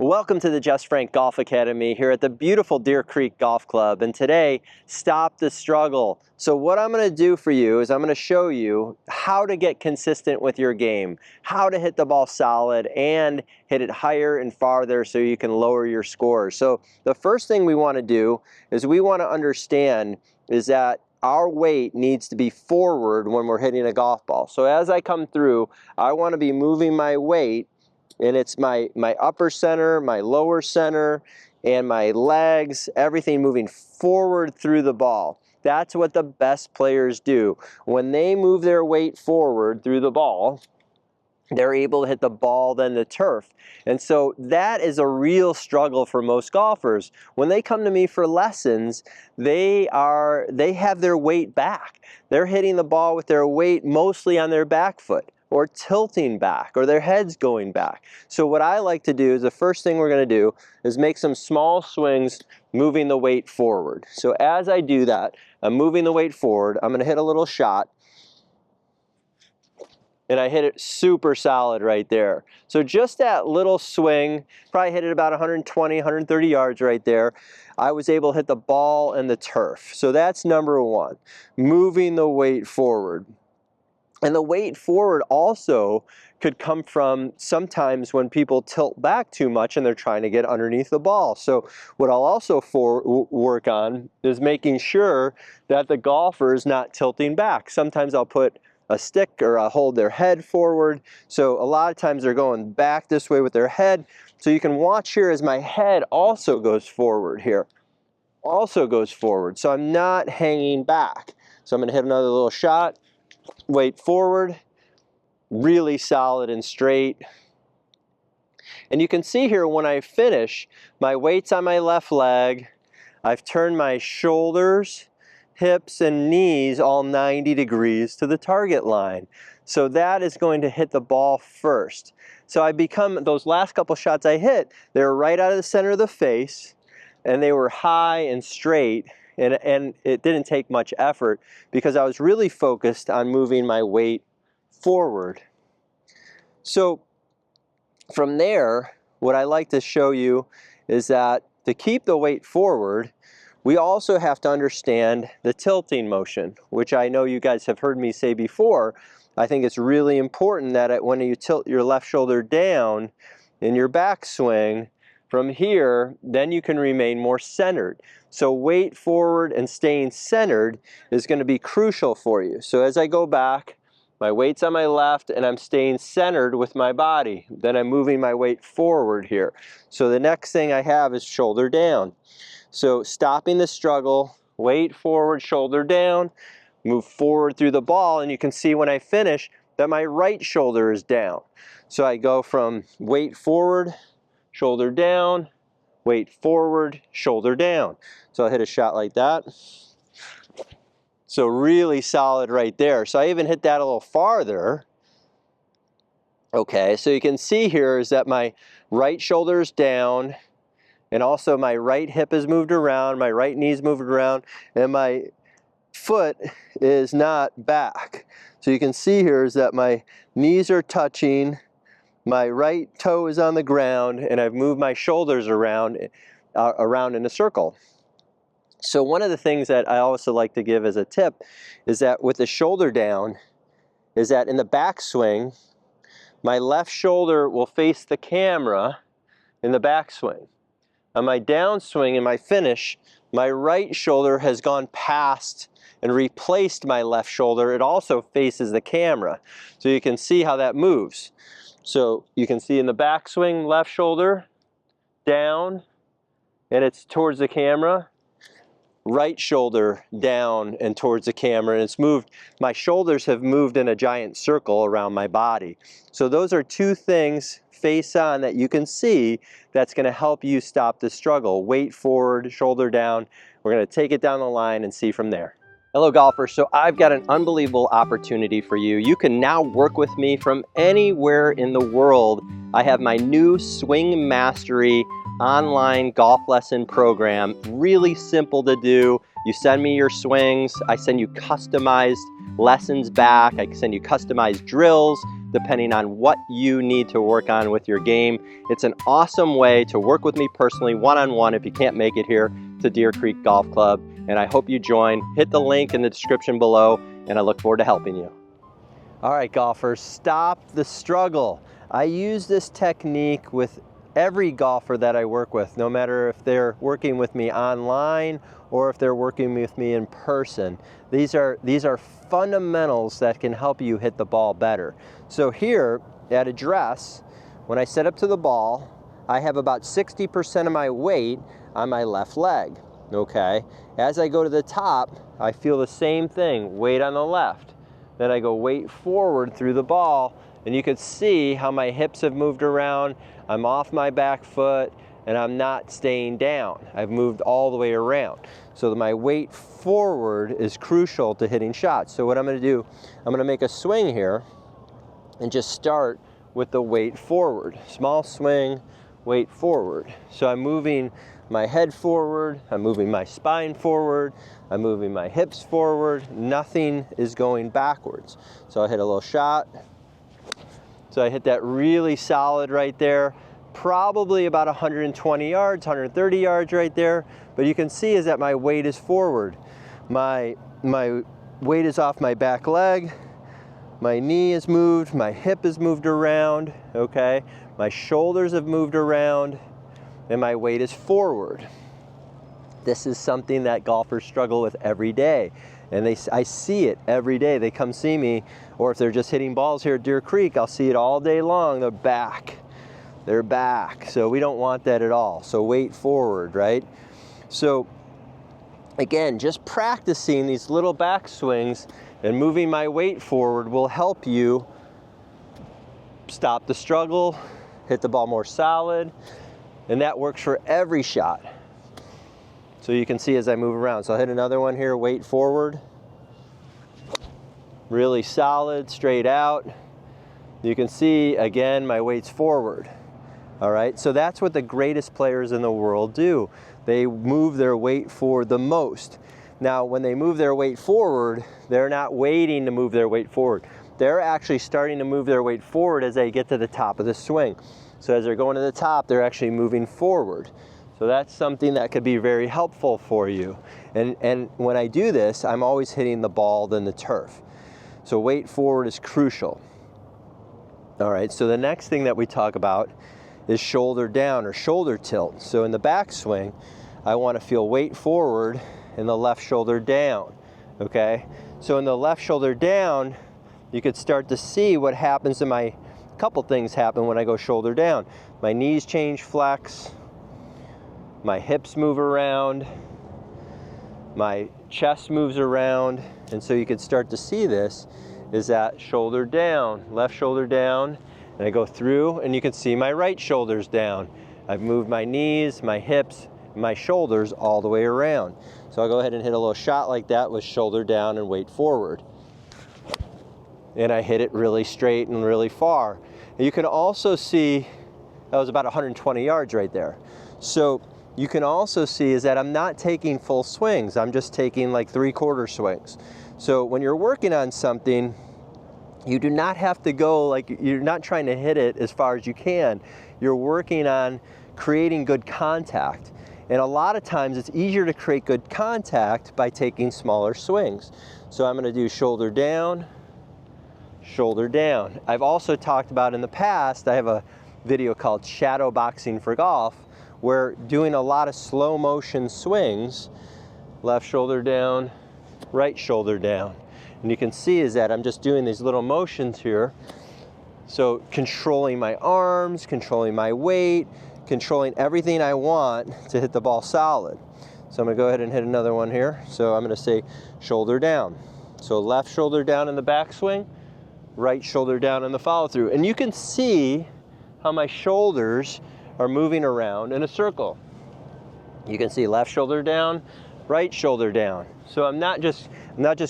Welcome to the Jess Frank Golf Academy here at the beautiful Deer Creek Golf Club, and today, stop the struggle. So what I'm going to do for you is I'm going to show you how to get consistent with your game, how to hit the ball solid and hit it higher and farther so you can lower your scores. So the first thing we want to do is we want to understand is that our weight needs to be forward when we're hitting a golf ball. So as I come through, I want to be moving my weight, and it's my upper center, my lower center, and my legs, everything moving forward through the ball. That's what the best players do. When they move their weight forward through the ball, they're able to hit the ball then the turf. And so that is a real struggle for most golfers. When they come to me for lessons, they have their weight back. They're hitting the ball with their weight mostly on their back foot, or tilting back, or their heads going back. So what I like to do is the first thing we're going to do is make some small swings moving the weight forward. So as I do that, I'm moving the weight forward, I'm going to hit a little shot, and I hit it super solid right there. So just that little swing, probably hit it about 120, 130 yards right there. I was able to hit the ball and the turf. So that's number one, moving the weight forward. And the weight forward also could come from sometimes when people tilt back too much and they're trying to get underneath the ball. So what I'll also work on is making sure that the golfer is not tilting back. Sometimes I'll put a stick or I'll hold their head forward. So a lot of times they're going back this way with their head. So you can watch here as my head also goes forward here. Also goes forward. So I'm not hanging back. So I'm going to hit another little shot. Weight forward, really solid and straight. And you can see here when I finish, my weight's on my left leg. I've turned my shoulders, hips, and knees all 90 degrees to the target line. So that is going to hit the ball first. So those last couple shots I hit, they were right out of the center of the face, and they were high and straight. And it didn't take much effort because I was really focused on moving my weight forward. So from there, what I like to show you is that to keep the weight forward, we also have to understand the tilting motion, which I know you guys have heard me say before. I think it's really important that when you tilt your left shoulder down in your backswing, from here, then you can remain more centered. So weight forward and staying centered is going to be crucial for you. So as I go back, my weight's on my left and I'm staying centered with my body. Then I'm moving my weight forward here. So the next thing I have is shoulder down. So stopping the struggle, weight forward, shoulder down, move forward through the ball, and you can see when I finish that my right shoulder is down. So I go from weight forward, shoulder down, weight forward, shoulder down. So I'll hit a shot like that. So really solid right there. So I even hit that a little farther. Okay, so you can see here is that my right shoulder is down, and also my right hip is moved around, my right knee's moved around, and my foot is not back. So you can see here is that my knees are touching, my right toe is on the ground, and I've moved my shoulders around in a circle. So one of the things that I also like to give as a tip is that with the shoulder down, is that in the backswing, my left shoulder will face the camera in the backswing. On my downswing and my finish, my right shoulder has gone past and replaced my left shoulder. It also faces the camera. So you can see how that moves. So you can see in the backswing, left shoulder down, and it's towards the camera. Right shoulder down and towards the camera, and it's moved. My shoulders have moved in a giant circle around my body. So those are two things face on that you can see that's going to help you stop the struggle. Weight forward, shoulder down. We're going to take it down the line and see from there. Hello golfers, so I've got an unbelievable opportunity for you. You can now work with me from anywhere in the world. I have my new Swing Mastery online golf lesson program. Really simple to do. You send me your swings, I send you customized lessons back, I send you customized drills depending on what you need to work on with your game. It's an awesome way to work with me personally, one-on-one, if you can't make it here to Deer Creek Golf Club. And I hope you join. Hit the link in the description below, and I look forward to helping you. All right, golfers, stop the struggle. I use this technique with every golfer that I work with, no matter if they're working with me online or if they're working with me in person. These are fundamentals that can help you hit the ball better. So here at address, when I set up to the ball, I have about 60% of my weight on my left leg, okay? As I go to the top, I feel the same thing, weight on the left. Then I go weight forward through the ball, and you can see how my hips have moved around. I'm off my back foot, and I'm not staying down. I've moved all the way around. So my weight forward is crucial to hitting shots. So what I'm gonna do, I'm gonna make a swing here and just start with the weight forward. Small swing, weight forward. So I'm moving my head forward, I'm moving my spine forward, I'm moving my hips forward, nothing is going backwards. So I hit a little shot. So I hit that really solid right there, probably about 120 yards, 130 yards right there. But you can see is that my weight is forward. My weight is off my back leg, my knee is moved, my hip is moved around, okay? My shoulders have moved around, and my weight is forward. This is something that golfers struggle with every day. And I see it every day. They come see me, or if they're just hitting balls here at Deer Creek, I'll see it all day long. They're back. They're back. So we don't want that at all. So weight forward, right? So again, just practicing these little back swings and moving my weight forward will help you stop the struggle, hit the ball more solid, and that works for every shot. So you can see as I move around. So I'll hit another one here, weight forward. Really solid, straight out. You can see, again, my weight's forward. All right, so that's what the greatest players in the world do. They move their weight forward the most. Now, when they move their weight forward, they're not waiting to move their weight forward. They're actually starting to move their weight forward as they get to the top of the swing. So as they're going to the top, they're actually moving forward. So that's something that could be very helpful for you. And when I do this, I'm always hitting the ball than the turf. So weight forward is crucial. All right, so the next thing that we talk about is shoulder down or shoulder tilt. So in the backswing, I want to feel weight forward and the left shoulder down, okay? So in the left shoulder down, you could start to see what happens to my, couple things happen when I go shoulder down. My knees change flex, my hips move around, my chest moves around, and so you could start to see this is that shoulder down, left shoulder down, and I go through and you can see my right shoulder's down. I've moved my knees, my hips, my shoulders all the way around. So I'll go ahead and hit a little shot like that with shoulder down and weight forward. And I hit it really straight and really far. And you can also see, that was about 120 yards right there. So you can also see is that I'm not taking full swings. I'm just taking like 3/4 swings. So when you're working on something, you do not have to go like, you're not trying to hit it as far as you can. You're working on creating good contact. And a lot of times it's easier to create good contact by taking smaller swings. So I'm going to do shoulder down, shoulder down. I've also talked about in the past, I have a video called Shadow Boxing for Golf, where doing a lot of slow motion swings, left shoulder down, right shoulder down. And you can see is that I'm just doing these little motions here. So controlling my arms, controlling my weight, controlling everything I want to hit the ball solid. So I'm gonna go ahead and hit another one here. So I'm gonna say shoulder down. So left shoulder down in the backswing, right shoulder down in the follow through. And you can see how my shoulders are moving around in a circle. You can see left shoulder down, right shoulder down. So I'm not just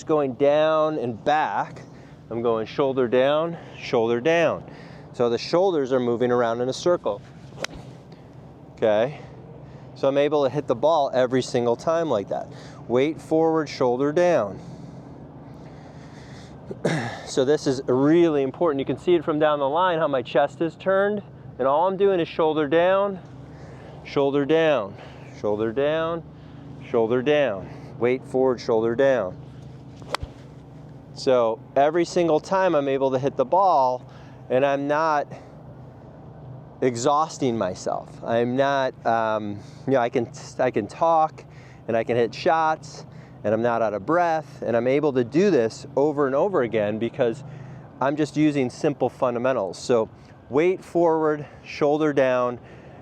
going down and back. I'm going shoulder down, shoulder down. So the shoulders are moving around in a circle. okay? So I'm able to hit the ball every single time like that. Weight forward, shoulder down. So this is really important. You can see it from down the line how my chest is turned, and all I'm doing is shoulder down, shoulder down, shoulder down, shoulder down. Weight forward, shoulder down. So every single time I'm able to hit the ball, and I'm not exhausting myself. I'm not, you know, I can talk and I can hit shots and I'm not out of breath, and I'm able to do this over and over again because I'm just using simple fundamentals. So weight forward, shoulder down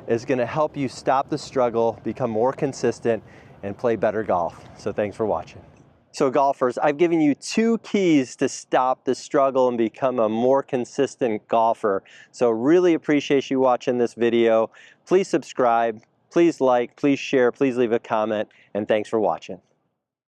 is going to help you stop the struggle, become more consistent, and play better golf. So thanks for watching. So golfers, I've given you 2 keys to stop the struggle and become a more consistent golfer. So really appreciate you watching this video. Please subscribe, please like, please share, please leave a comment, and thanks for watching.